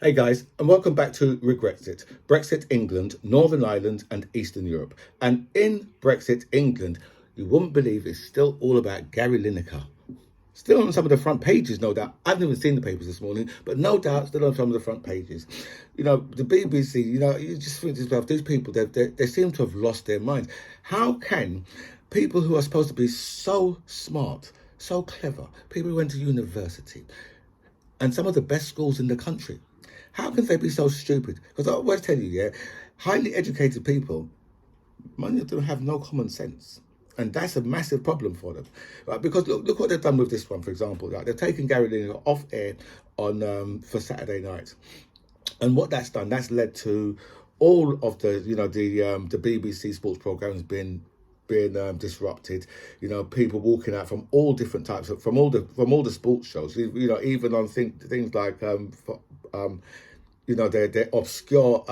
Hey guys, and welcome back to Regrexit. Brexit England, Northern Ireland, and Eastern Europe. And in Brexit England, you wouldn't believe it's still all about Gary Lineker. Still on some of the front pages, no doubt. I haven't even seen the papers this morning, but no doubt still on some of the front pages. You know, the BBC, you just think to yourself, these people, they seem to have lost their minds. How can people who are supposed to be so smart, so clever, people who went to university, and some of the best schools in the country, how can they be so stupid? Because I always tell you, yeah, highly educated people, many of them have no common sense. And that's a massive problem for them, right? Because look what they've done with this one, for example. Right? They've taken Gary Lineker off air on for Saturday night, and what that's done, that's led to all of the BBC sports programs being disrupted. You know, people walking out from all different types of from all the sports shows. You know, even on things like their obscure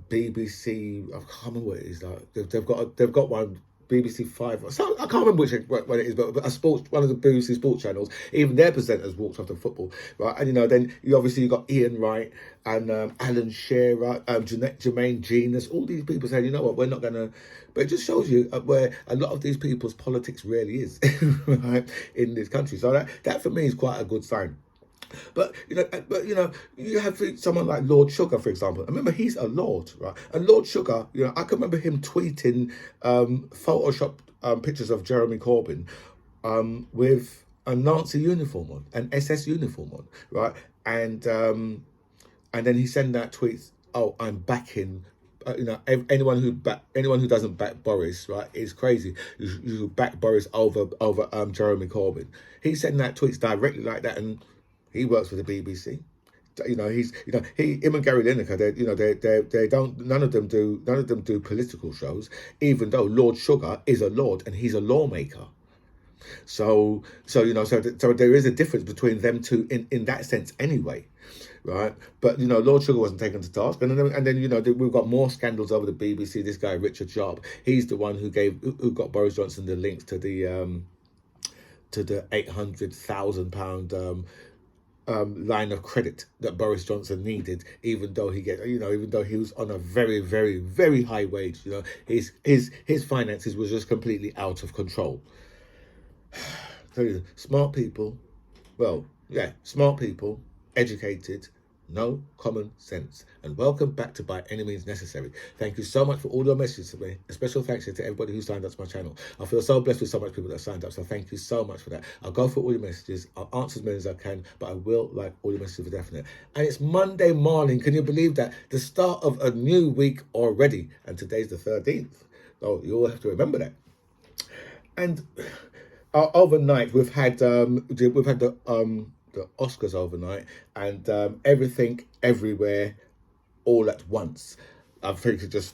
BBC. I can't remember what it is. Like they've got one BBC Five. So I can't remember what it is, but a sports one of the BBC sports channels. Even their presenters walked off the football, right? And then you got Ian Wright and Alan Shearer, Jermaine Genius. All these people saying, you know what, we're not gonna. But it just shows you where a lot of these people's politics really is, right, in this country. So that for me is quite a good sign. But you have someone like Lord Sugar, for example. Remember, he's a lord, right? And Lord Sugar, I can remember him tweeting Photoshop pictures of Jeremy Corbyn with a Nazi uniform on, an SS uniform on, right? And then he sent that tweet. Oh, I'm backing. Anyone who doesn't back Boris, right, is crazy. You back Boris over Jeremy Corbyn. He sent that tweets directly like that, and he works for the BBC. Him and Gary Lineker. They don't. None of them do political shows. Even though Lord Sugar is a lord and he's a lawmaker. So there is a difference between them two in that sense anyway, right? But Lord Sugar wasn't taken to task, and then we've got more scandals over the BBC. This guy Richard Sharp, he's the one who got Boris Johnson the links to the £800,000 line of credit that Boris Johnson needed, even though even though he was on a very, very, very high wage. His finances was just completely out of control. So smart people, smart people, educated, no common sense. And welcome back to By Any Means Necessary. Thank you so much for all your messages to me. A special thanks to everybody who signed up to my channel. I feel so blessed with so much people that signed up, so thank you so much for that. I'll go for all your messages. I'll answer as many as I can, but I will like all your messages for definite. And it's Monday morning. Can you believe that? The start of a new week already. And today's the 13th. Oh, you all have to remember that. And overnight we've had the Oscars overnight, and everything, everywhere, all at once. I think it just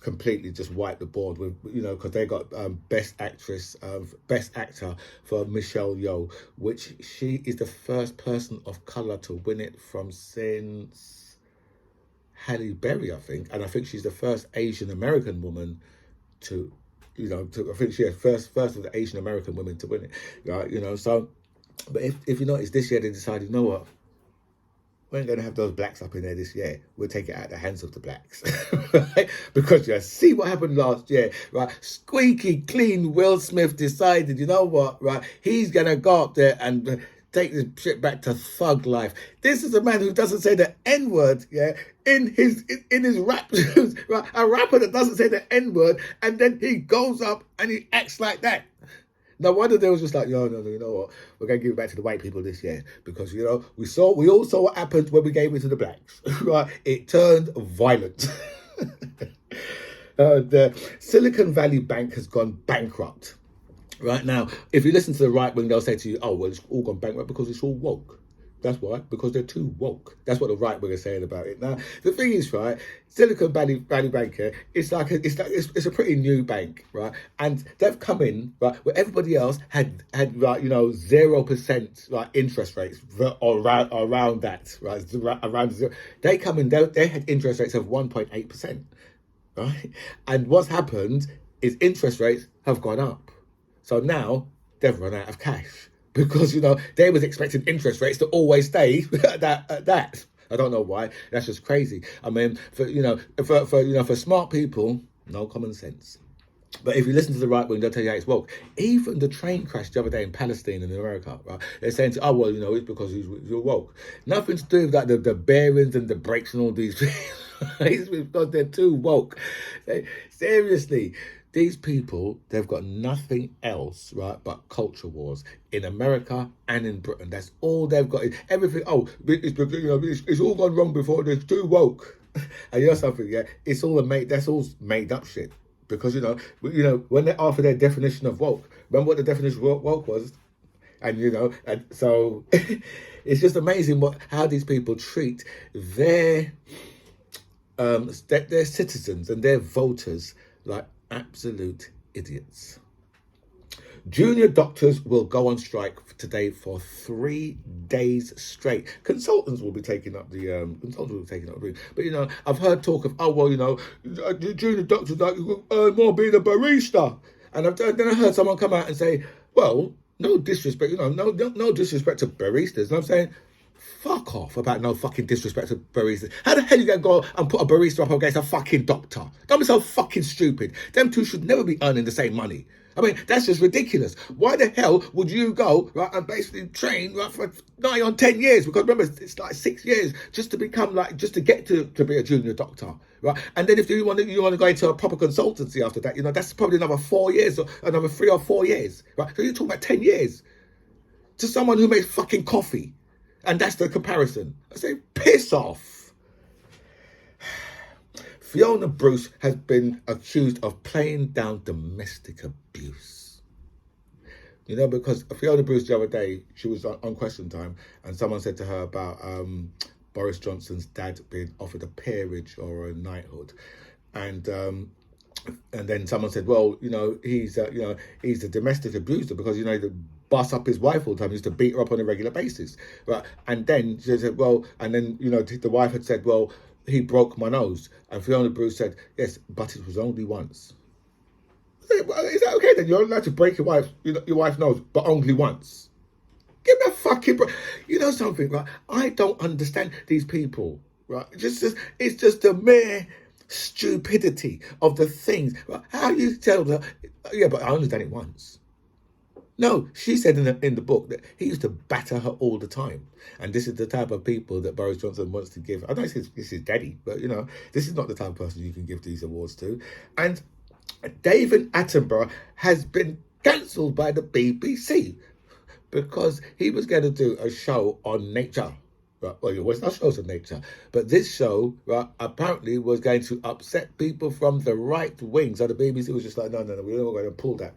completely just wiped the board with because they got best actress, best actor for Michelle Yeoh, which she is the first person of color to win it from since Halle Berry, I think, and I think she's the first Asian American woman to. I think she's first of the Asian American women to win it, right? So, but if you notice, this year they decided, you know what, we ain't going to have those blacks up in there this year. We'll take it out of the hands of the blacks, right? Because you see what happened last year, right? Squeaky clean Will Smith decided, you know what, right? He's going to go up there and take this shit back to thug life. This is a man who doesn't say the N-word, in his rap, right? A rapper that doesn't say the N-word, and then he goes up and he acts like that. No wonder they was just like, no, you know what? We're going to give it back to the white people this year. Because, we all saw what happened when we gave it to the blacks, right? It turned violent. The Silicon Valley Bank has gone bankrupt. Right now, if you listen to the right wing, they'll say to you, oh, well, it's all gone bankrupt because it's all woke. That's why, because they're too woke. That's what the right wing is saying about it. Now, the thing is, right, Silicon Valley Bank here, it's a pretty new bank, right? And they've come in, right, where everybody else had 0%, right, interest rates around that, right, around zero. They come in, they had interest rates of 1.8%, right? And what's happened is interest rates have gone up. So now they've run out of cash. because, they was expecting interest rates to always stay at that. I don't know why. That's just crazy. I mean, for smart people, no common sense. But if you listen to the right wing, they'll tell you how it's woke. Even the train crash the other day in Palestine and in America, right? They're saying, it's because you're woke. Nothing to do with that, the bearings and the brakes and all these things. It's because they're too woke. Seriously, these people, they've got nothing else, right, but culture wars in America and in Britain. That's all they've got. Everything, it's all gone wrong before. They're too woke. And you know something, yeah? That's all made up shit. Because, when they offer their definition of woke, remember what the definition of woke was? And so it's just amazing how these people treat their citizens and their voters like absolute idiots. Junior doctors will go on strike today for 3 days straight. Consultants will be taking up the But I've heard talk of junior doctors like you earn more being a barista, and then I heard someone come out and say, well, no disrespect, no disrespect to baristas. And I'm saying, fuck off about no fucking disrespect to baristas. How the hell you gonna go and put a barista up against a fucking doctor? Don't be so fucking stupid. Them two should never be earning the same money. I mean, that's just ridiculous. Why the hell would you go, right, and basically train, right, for 9 or 10 years? Because remember, it's like 6 years just to get to be a junior doctor, right? And then if you want to go into a proper consultancy after that, that's probably another 4 years or another 3 or 4 years, right? So you're talking about 10 years to someone who makes fucking coffee. And that's the comparison. I say, piss off. Fiona Bruce has been accused of playing down domestic abuse. Because Fiona Bruce the other day, she was on Question Time, and someone said to her about Boris Johnson's dad being offered a peerage or a knighthood. And then someone said, well, he's a domestic abuser because, he bust up his wife all the time. He used to beat her up on a regular basis. Right? And then she said, the wife had said, well, he broke my nose. And Fiona Bruce said, yes, but it was only once. Is that okay then? You're allowed to break your wife's nose, but only once. Give me a fucking break. You know something, right? I don't understand these people, right? It's just the mere stupidity of the things. Right? How you tell her, yeah, but I only done it once. No, she said in the book that he used to batter her all the time. And this is the type of people that Boris Johnson wants to give. I know this is daddy, but, this is not the type of person you can give these awards to. And David Attenborough has been cancelled by the BBC because he was going to do a show on nature. Right? Well, it was not shows on nature, but this show, right, apparently was going to upset people from the right wing. So the BBC was just like, no, we're not going to pull that.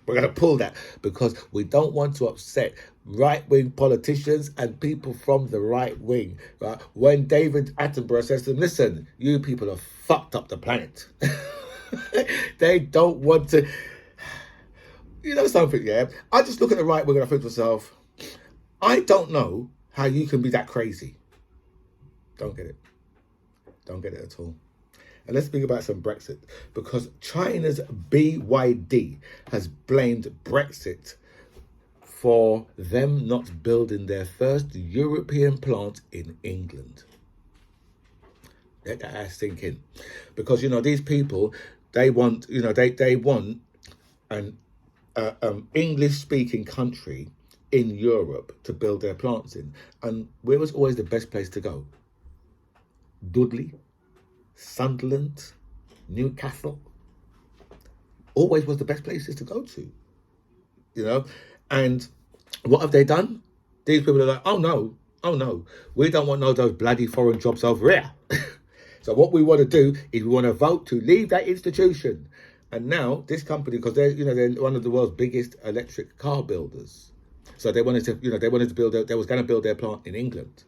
We're going to pull that because we don't want to upset right-wing politicians and people from the right wing. Right? When David Attenborough says to them, listen, you people have fucked up the planet. They don't want to... You know something, yeah? I just look at the right wing and I think to myself, I don't know how you can be that crazy. Don't get it. Don't get it at all. And let's speak about some Brexit, because China's BYD has blamed Brexit for them not building their first European plant in England. Let that sink in. Because, these people, they want, they want an English-speaking country in Europe to build their plants in. And where was always the best place to go? Dudley? Sunderland, Newcastle, always was the best places to go to, And what have they done? These people are like, oh no, we don't want no those bloody foreign jobs over here. So what we want to do is we want to vote to leave that institution. And now this company, because they're one of the world's biggest electric car builders. So they wanted to build, they was going to build their plant in England.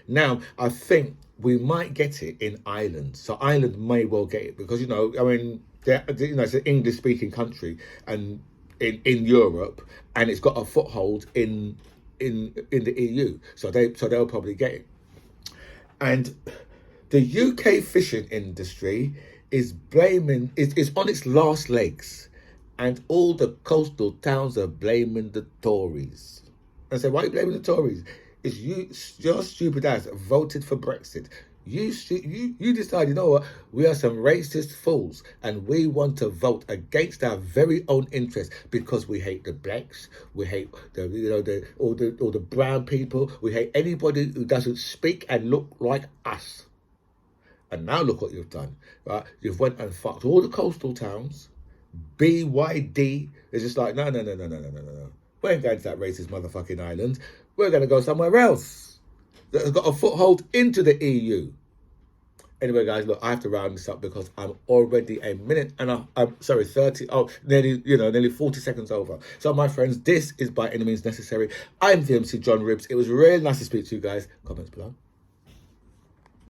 Now, I think we might get it in Ireland. So Ireland may well get it because, it's an English-speaking country and in Europe, and it's got a foothold in the EU. So they'll probably get it. And the UK fishing industry is on its last legs. And all the coastal towns are blaming the Tories. I said, why are you blaming the Tories? It's you, your stupid ass voted for Brexit. You decide, you know what, we are some racist fools and we want to vote against our very own interests because we hate the blacks, we hate all the brown people, we hate anybody who doesn't speak and look like us. And now look what you've done, right? You've went and fucked all the coastal towns. BYD is just like, no. We ain't going to that racist motherfucking island. We're going to go somewhere else that has got a foothold into the EU. Anyway, guys, look, I have to round this up because I'm already a minute and I'm sorry, 30, nearly 40 seconds over. So, my friends, this is By Any Means Necessary. I'm the MC John Ribbs. It was really nice to speak to you guys. Comments below.